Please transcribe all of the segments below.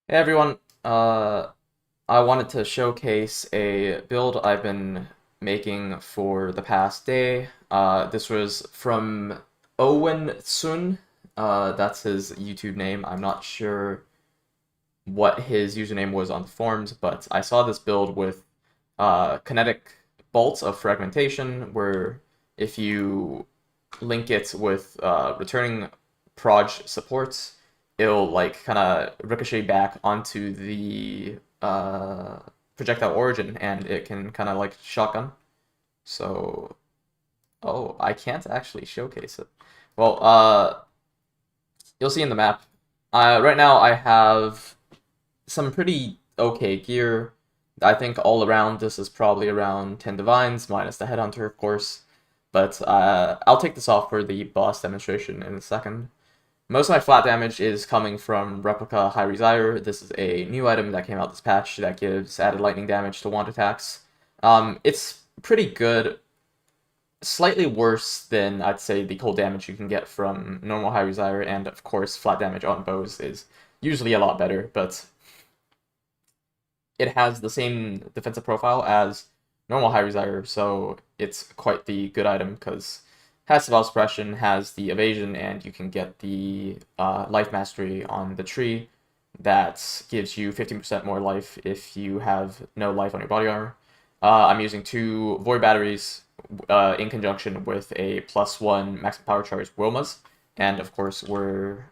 Hey everyone, I wanted to showcase a build I've been making for the past day. This was from Owen Tsung. That's his YouTube name. I'm not sure what his username was on the forums, but I saw this build with Kinetic bolts of fragmentation, where if you link it with returning proj supports, it'll like kind of ricochet back onto the projectile origin, and it can kind of like shotgun. So, oh, I can't actually showcase it. Well, you'll see in the map. Right now I have some pretty okay gear. I think all around this is probably around 10 divines, minus the headhunter, of course. But I'll take this off for the boss demonstration in a second. Most of my flat damage is coming from Replica High Resire. This is a new item that came out this patch that gives added lightning damage to wand attacks. It's pretty good, slightly worse than I'd say the cold damage you can get from normal High Resire, and of course flat damage on bows is usually a lot better, but it has the same defensive profile as normal High Resire, so it's quite the good item because has spell suppression, has the evasion, and you can get the life mastery on the tree that gives you 15% more life if you have no life on your body armor. I'm using two void batteries in conjunction with a +1 maximum power charge Wilma's, and of course we're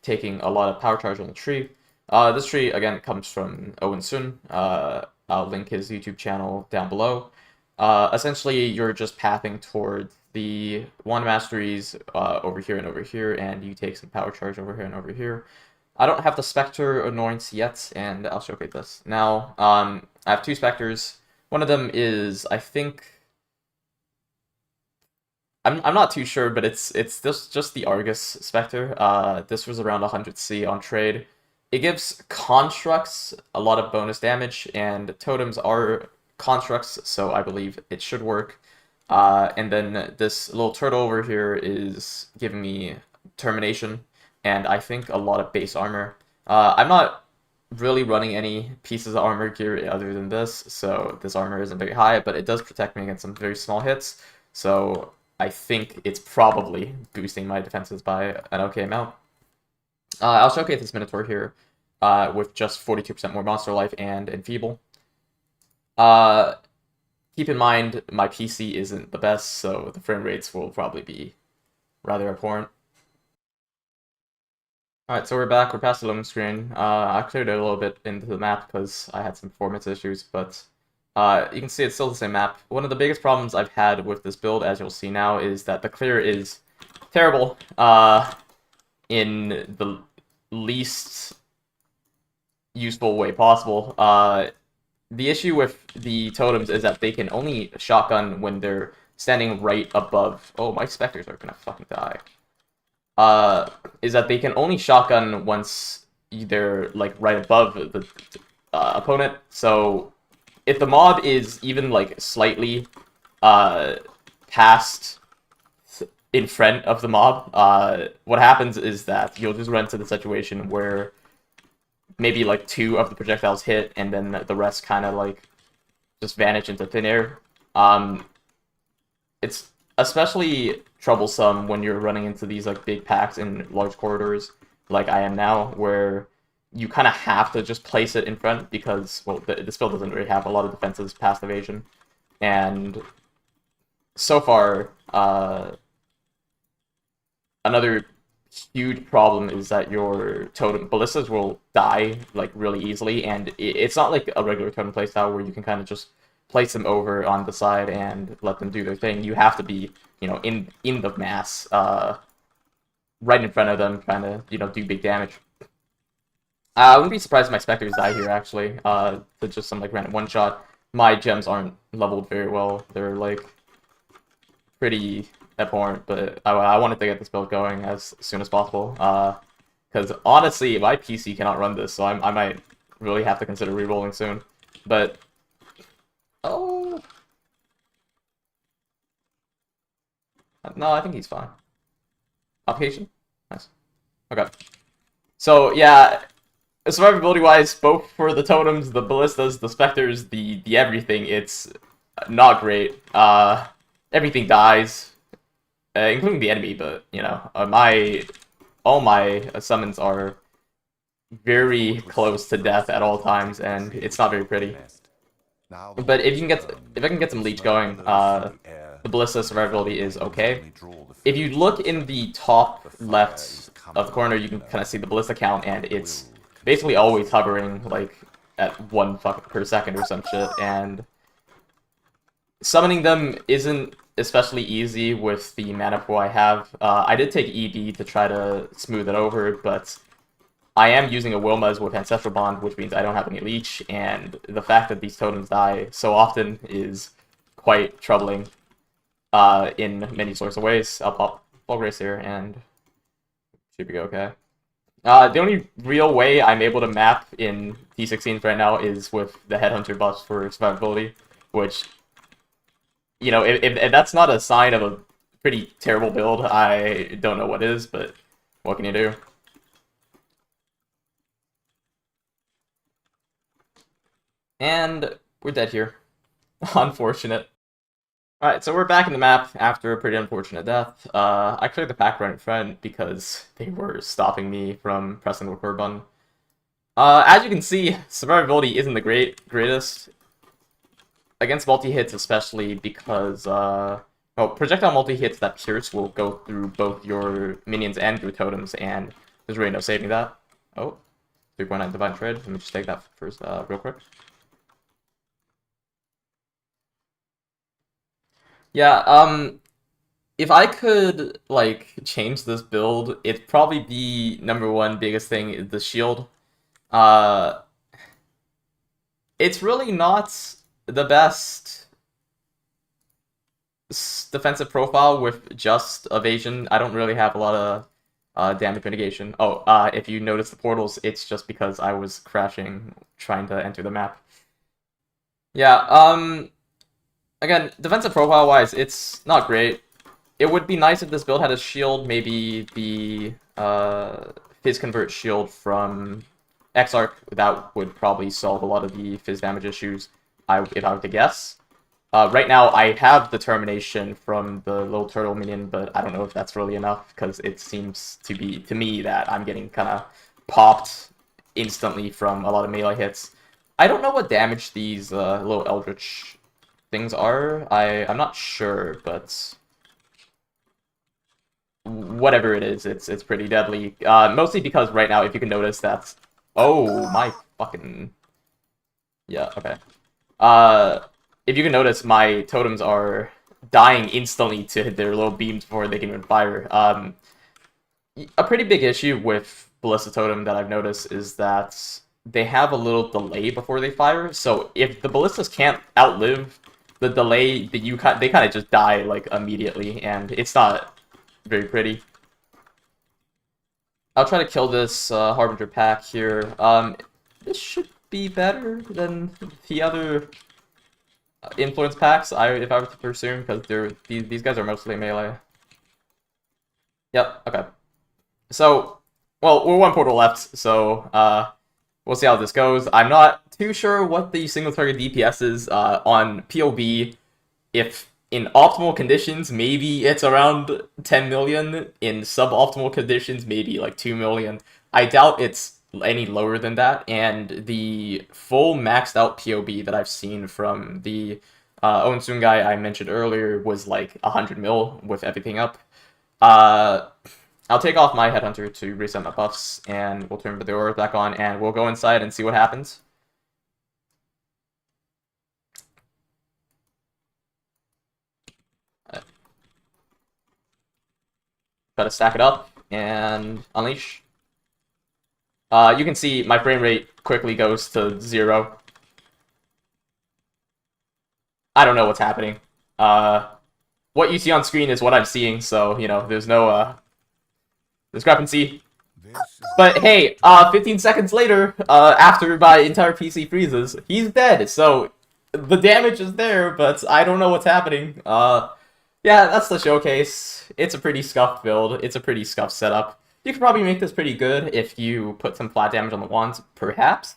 taking a lot of power charge on the tree. This tree, again, comes from Owen Tsung. I'll link his YouTube channel down below. Essentially, you're just pathing towards the wand masteries over here and over here, and you take some power charge over here and over here. I don't have the Spectre annoyance yet, and I'll showcase this. Now, I have two Spectres. One of them is, I think... I'm not too sure, but it's this just the Argus Spectre. This was around 100C on trade. It gives constructs a lot of bonus damage, and totems are constructs, so I believe it should work. And then this little turtle over here is giving me termination, and I think a lot of base armor. I'm not really running any pieces of armor gear other than this, so this armor isn't very high, but it does protect me against some very small hits, so I think it's probably boosting my defenses by an okay amount. I'll showcase this Minotaur here with just 42% more monster life and enfeeble. Uh, Keep in mind, my PC isn't the best, so the frame rates will probably be rather abhorrent. Alright, so we're back. We're past the loading screen. I cleared it a little bit into the map because I had some performance issues, but you can see it's still the same map. One of the biggest problems I've had with this build, as you'll see now, is that the clear is terrible in the least useful way possible. The issue with the totems is that they can only shotgun when they're standing right above... Oh, my specters are gonna fucking die. Is that they can only shotgun once they're, like, right above the opponent. So, if the mob is even, like, slightly past in front of the mob, what happens is that you'll just run into the situation where maybe like two of the projectiles hit, and then the rest kind of like just vanish into thin air. It's especially troublesome when you're running into these like big packs in large corridors, like I am now, where you kind of have to just place it in front because, well, this build doesn't really have a lot of defenses past evasion, and so far, another huge problem is that your totem ballistas will die like really easily, and it's not like a regular totem playstyle where you can kind of just place them over on the side and let them do their thing. You have to be, you know, in the mass, right in front of them, trying to, you know, do big damage. I wouldn't be surprised if my specters die here, actually. To just some like random one shot. My gems aren't leveled very well. They're like pretty abhorrent, but I wanted to get this build going as soon as possible. Because honestly, my PC cannot run this, so I might really have to consider re-rolling soon. But oh no, I think he's fine. Application, nice. Okay, so yeah, Survivability-wise, both for the totems, the ballistas, the specters, the everything, it's not great. Everything dies, including the enemy. But you know, all my summons are very close to death at all times, and it's not very pretty. But if I can get some leech going, the ballista survivability is okay. If you look in the top left of the corner, you can kind of see the ballista count, and it's basically always hovering like at 1 fuck per second or some shit. And summoning them isn't especially easy with the mana pool I have. I did take ED to try to smooth it over, but I am using a Wilma's with Ancestral Bond, which means I don't have any leech, and the fact that these totems die so often is quite troubling in many sorts of ways. I'll pop Full Grace here, and should be okay. The only real way I'm able to map in T16s right now is with the Headhunter buffs for survivability, which, you know, if that's not a sign of a pretty terrible build, I don't know what is, but what can you do? And we're dead here. Unfortunate. Alright, so we're back in the map after a pretty unfortunate death. I cleared the pack right in front because they were stopping me from pressing the record button. As you can see, survivability isn't the greatest. Against multi-hits especially because, well, projectile multi-hits that pierce will go through both your minions and your totems, and there's really no saving that. Oh, 3.9 Divine Trade. Let me just take that first real quick. Yeah, if I could, like, change this build, it'd probably be #1 biggest thing is the shield. It's really not the best defensive profile with just evasion. I don't really have a lot of damage mitigation. Oh, if you notice the portals, it's just because I was crashing trying to enter the map. Yeah, again, defensive profile-wise, it's not great. It would be nice if this build had a shield, maybe the Fizz Convert shield from Exarch. That would probably solve a lot of the Fizz damage issues, if I were to guess. Right now, I have Determination from the little turtle minion, but I don't know if that's really enough, because it seems to be, to me, that I'm getting kind of popped instantly from a lot of melee hits. I don't know what damage these little Eldritch things are. I'm not sure, but whatever it is, it's pretty deadly. Mostly because right now, if you can notice, that's... Oh, my fucking... Yeah, okay. If you can notice, my totems are dying instantly to hit their little beams before they can even fire. A pretty big issue with Ballista Totem that I've noticed is that they have a little delay before they fire. So if the Ballistas can't outlive the delay, they kind of just die, like, immediately, and it's not very pretty. I'll try to kill this Harbinger pack here. This should be better than the other influence packs, if I were to presume, because these guys are mostly melee. Yep, okay. So, well, we're 1 portal left, so we'll see how this goes. I'm not too sure what the single target DPS is on POB. If in optimal conditions, maybe it's around 10 million. In suboptimal conditions, maybe like 2 million. I doubt it's any lower than that, and the full maxed out POB that I've seen from the Owen Tsung guy I mentioned earlier was like 100 mil with everything up. I'll take off my Headhunter to reset my buffs, and we'll turn the aura back on, and we'll go inside and see what happens. Gotta stack it up and unleash. You can see my frame rate quickly goes to 0. I don't know what's happening. What you see on screen is what I'm seeing, so, you know, there's no discrepancy. But hey, 15 seconds later, after my entire PC freezes, he's dead, so the damage is there, but I don't know what's happening. Yeah, that's the showcase. It's a pretty scuffed build. It's a pretty scuffed setup. You could probably make this pretty good if you put some flat damage on the wands, perhaps,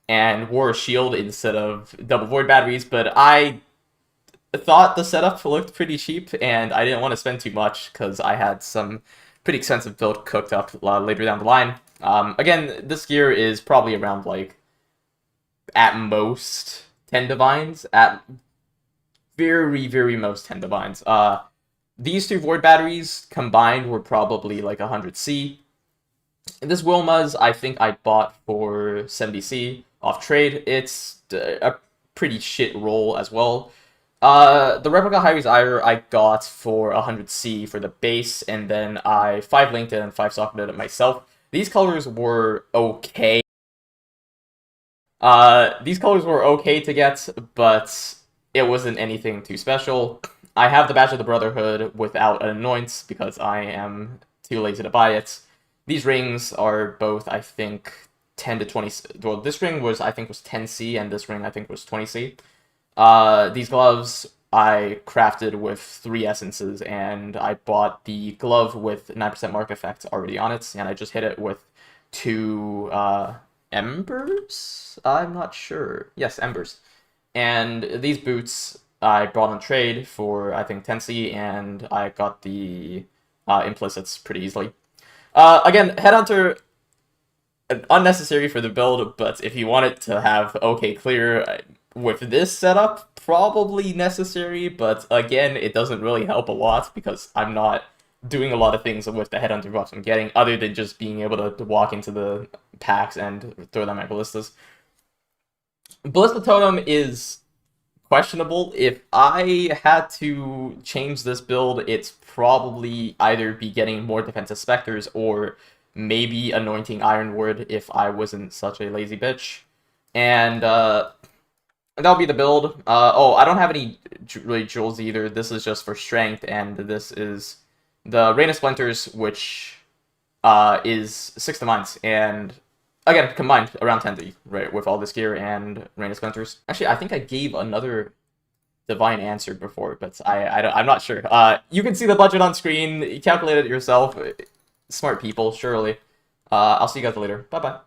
and wore a shield instead of double void batteries, but I thought the setup looked pretty cheap, and I didn't want to spend too much because I had some pretty expensive build cooked up later down the line. Again, this gear is probably around, like, at most 10 divines, at very, very most 10 divines. These two void batteries combined were probably like 100C. This Wilma's, I think I bought for 70C off trade. It's a pretty shit roll as well. The replica Hyries Ire I got for 100C for the base, and then I 5 linked it and 5 socketed it myself. These colors were okay. These colors were okay to get, but it wasn't anything too special. I have the Badge of the Brotherhood without an Anoint because I am too lazy to buy it. These rings are both, I think, 10 to 20. Well, this ring was, I think, was 10C, and this ring, I think, was 20C. These gloves I crafted with 3 essences, and I bought the glove with 9% mark effect already on it, and I just hit it with 2 embers? I'm not sure. Yes, embers. And these boots I bought on trade for, I think, 10C, and I got the implicits pretty easily. Again, Headhunter, unnecessary for the build, but if you want it to have okay clear with this setup, probably necessary, but again, it doesn't really help a lot because I'm not doing a lot of things with the Headhunter buffs I'm getting, other than just being able to walk into the packs and throw down my ballistas. Ballista Totem is questionable. If I had to change this build, it's probably either be getting more defensive specters or maybe anointing Ironwood if I wasn't such a lazy bitch. And that'll be the build. Oh, I don't have any really jewels either. This is just for strength, and this is the Rain of Splinters, which is 6 divines, and again, combined around 10D, right, with all this gear and Rain of Splinters. Actually, I think I gave another divine answer before, but I'm not sure. You can see the budget on screen. Calculate it yourself. Smart people, surely. I'll see you guys later. Bye-bye.